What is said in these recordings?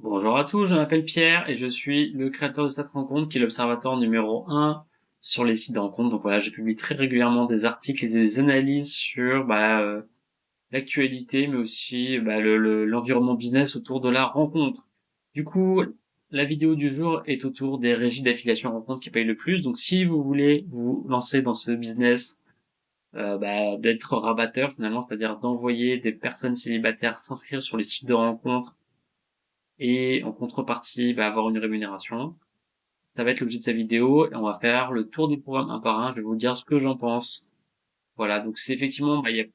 Bonjour à tous, je m'appelle Pierre et je suis le créateur de cette rencontre qui est l'observateur numéro 1 sur les sites de rencontres. Donc voilà, je publie très régulièrement des articles et des analyses sur l'actualité, mais aussi l'environnement business autour de la rencontre. Du coup, la vidéo du jour est autour des régies d'affiliation rencontre qui payent le plus. Donc si vous voulez vous lancer dans ce business, d'être rabatteur finalement, c'est-à-dire d'envoyer des personnes célibataires s'inscrire sur les sites de rencontres et en contrepartie avoir une rémunération. Ça va être l'objet de sa vidéo et on va faire le tour des programmes un par un. Je vais vous dire ce que j'en pense. Voilà, donc c'est effectivement, il y a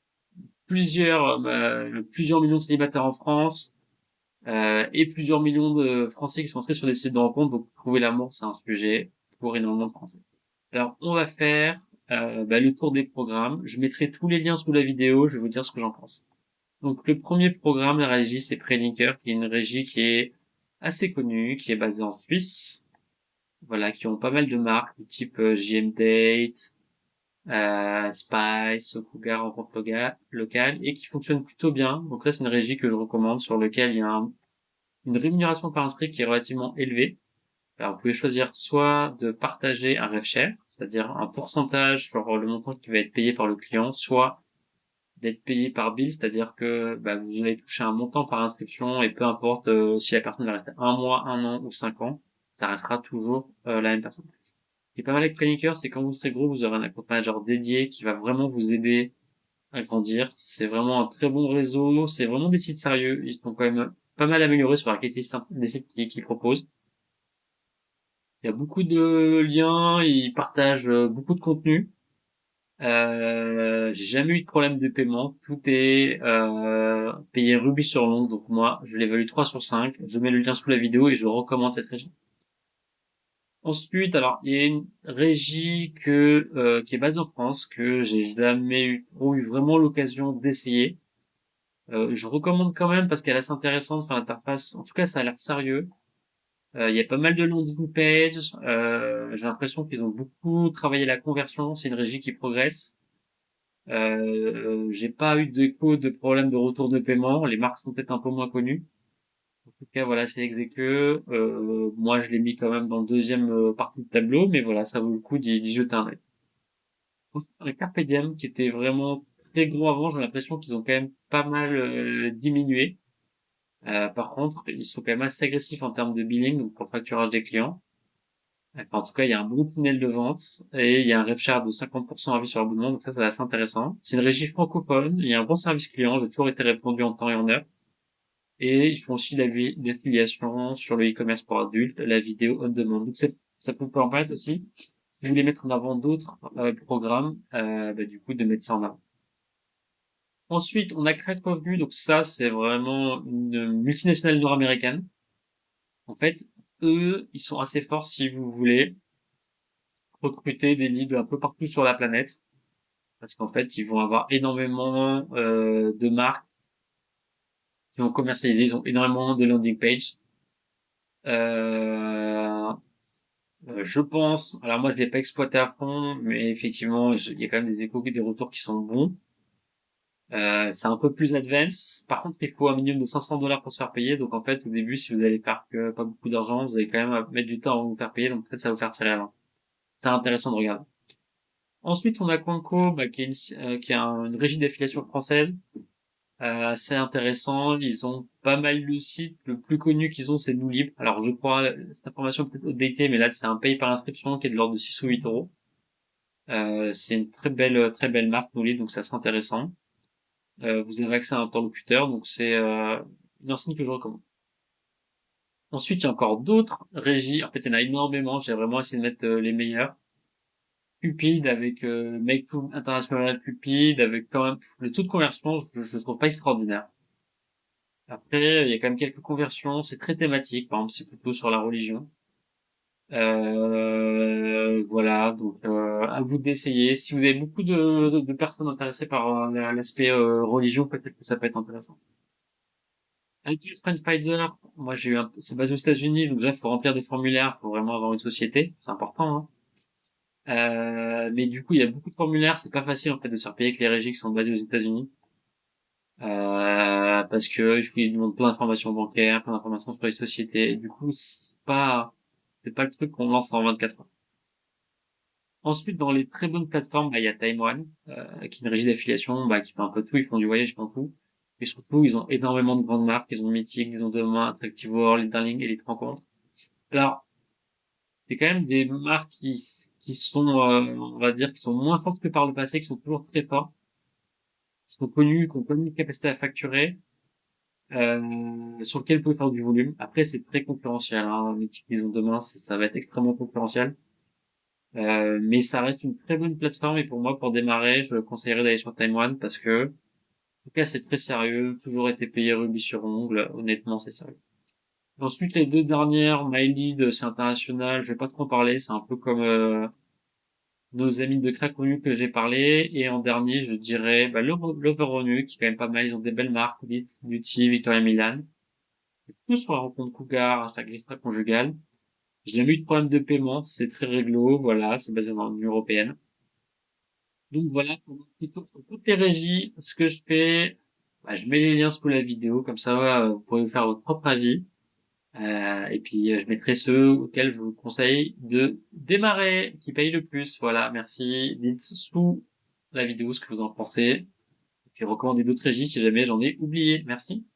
plusieurs millions de célibataires en France et plusieurs millions de Français qui sont inscrits sur des sites de rencontres. Donc trouver l'amour, c'est un sujet pour énormément de Français. Alors on va faire le tour des programmes. Je mettrai tous les liens sous la vidéo. Je vais vous dire ce que j'en pense. Donc le premier programme, la régie, c'est Prelinker, qui est une régie qui est assez connue, qui est basée en Suisse, voilà, qui ont pas mal de marques du type JM Date, Spice, Okuga, Rencontre locale, et qui fonctionne plutôt bien. Donc ça, c'est une régie que je recommande, sur lequel il y a une rémunération par inscrit qui est relativement élevée. Alors vous pouvez choisir soit de partager un rev share, c'est-à-dire un pourcentage sur le montant qui va être payé par le client, soit d'être payé par bill, c'est-à-dire que vous allez toucher un montant par inscription et peu importe si la personne va rester un mois, un an ou 5 ans, ça restera toujours la même personne. Ce qui est pas mal avec Planker, c'est quand vous serez gros, vous aurez un account manager dédié qui va vraiment vous aider à grandir. C'est vraiment un très bon réseau, c'est vraiment des sites sérieux, ils sont quand même pas mal améliorés sur la qualité des sites qu'ils proposent. Il y a beaucoup de liens, ils partagent beaucoup de contenu. J'ai jamais eu de problème de paiement. Tout est payé rubis sur l'ongle. Donc moi, je l'évalue 3 sur 5. Je mets le lien sous la vidéo et je recommande cette régie. Ensuite, alors, il y a une régie qui est basée en France, que j'ai jamais eu vraiment l'occasion d'essayer. Je recommande quand même parce qu'elle est assez intéressante. Enfin, l'interface, en tout cas, ça a l'air sérieux. Il y a pas mal de landing pages. J'ai l'impression qu'ils ont beaucoup travaillé la conversion. C'est une régie qui progresse. J'ai pas eu d'écho de problème de retour de paiement. Les marques sont peut-être un peu moins connues. En tout cas, voilà, c'est Exeke. Moi, je l'ai mis quand même dans le deuxième partie de tableau, mais voilà, ça vaut le coup d'y jeter un œil. Ensuite, les Carpe Diem, qui étaient vraiment très gros avant, j'ai l'impression qu'ils ont quand même pas mal diminué. Par contre, ils sont quand même assez agressifs en termes de billing, donc pour le facturage des clients. Enfin, en tout cas, il y a un bon tunnel de vente et il y a un rev share de 50% à vie sur l'abonnement, donc ça, c'est assez intéressant. C'est une régie francophone, il y a un bon service client, j'ai toujours été répondu en temps et en heure. Et ils font aussi l'affiliation sur le e-commerce pour adultes, la vidéo on demand. Donc ça peut vous permettre aussi, si vous voulez mettre en avant d'autres programmes, du coup, de mettre ça en avant. Ensuite, on a Crête Revenu, donc ça, c'est vraiment une multinationale nord-américaine. En fait, eux, ils sont assez forts si vous voulez recruter des leads un peu partout sur la planète, parce qu'en fait, ils vont avoir énormément de marques qui vont commercialiser, ils ont énormément de landing pages. Euh, je pense, alors moi je l'ai pas exploité à fond, mais effectivement, il y a quand même des échos, des retours qui sont bons. C'est un peu plus advanced. Par contre, il faut un minimum de 500 dollars pour se faire payer. Donc en fait, au début, si vous allez faire que pas beaucoup d'argent, vous allez quand même mettre du temps à vous faire payer. Donc peut-être ça va vous faire tirer à l'an. C'est intéressant de regarder. Ensuite, on a Quanco, qui est une régie d'affiliation française, assez intéressant. Ils ont pas mal de sites. Le plus connu qu'ils ont, c'est Nous Libre. Alors, je crois, cette information est peut-être outdated, mais là, c'est un pay par inscription qui est de l'ordre de 6 ou 8 euros. C'est une très belle marque, Nous Libre, donc c'est assez intéressant. Vous avez accès à un interlocuteur, donc c'est une enseigne que je recommande. Ensuite, il y a encore d'autres régies. En fait, il y en a énormément. J'ai vraiment essayé de mettre les meilleurs. Cupid avec Make to International Cupid avec quand même le taux de conversion, je trouve pas extraordinaire. Après, il y a quand même quelques conversions, c'est très thématique, par exemple, c'est plutôt sur la religion. Voilà, donc à vous d'essayer. Si vous avez beaucoup de personnes intéressées par l'aspect religion, peut-être que ça peut être intéressant. Avec le Friend Finder, moi c'est basé aux États-Unis, donc déjà il faut remplir des formulaires, il faut vraiment avoir une société, c'est important, hein. Mais du coup, il y a beaucoup de formulaires, c'est pas facile en fait de se faire payer avec les régies qui sont basées aux États-Unis. parce que il demande plein d'informations bancaires, plein d'informations sur les sociétés. Et du coup, c'est pas le truc qu'on lance en 24 heures. Ensuite, dans les très bonnes plateformes, bah, il y a Time One, qui est une régie d'affiliation, bah, qui fait un peu tout. Ils font du voyage, ils font tout. Et surtout, ils ont énormément de grandes marques. Ils ont Mythic, ils ont Demain, Attractive World, Darling, Elite Rencontre. Alors, c'est quand même des marques qui sont, on va dire, qui sont moins fortes que par le passé, qui sont toujours très fortes, qui sont connues, qui ont connu une capacité à facturer, sur lequel il peut faire du volume. Après, c'est très concurrentiel, hein. Mythic, ils ont Demain, ça va être extrêmement concurrentiel. Mais ça reste une très bonne plateforme et pour moi, pour démarrer, je conseillerais d'aller sur Time One parce que, en tout cas, c'est très sérieux, toujours été payé rubis sur ongle, honnêtement, c'est sérieux. Ensuite, les deux dernières, MyLead, c'est international, je vais pas trop en parler, c'est un peu comme nos amis de Craconu que j'ai parlé. Et en dernier, je dirais bah, l'Overonu, qui est quand même pas mal, ils ont des belles marques, Beauty, Victoria Milan. Tout sur la rencontre Cougar, hashtag extra conjugal. J'ai jamais eu de problème de paiement, c'est très réglo, voilà, c'est basé dans l'Union Européenne. Donc voilà, pour mon petit tour sur toutes les régies, ce que je fais, bah, je mets les liens sous la vidéo, comme ça, vous pourrez vous faire votre propre avis. Et puis, je mettrai ceux auxquels je vous conseille de démarrer, qui payent le plus. Voilà, merci. Dites sous la vidéo ce que vous en pensez. Et puis, recommandez d'autres régies si jamais j'en ai oublié. Merci.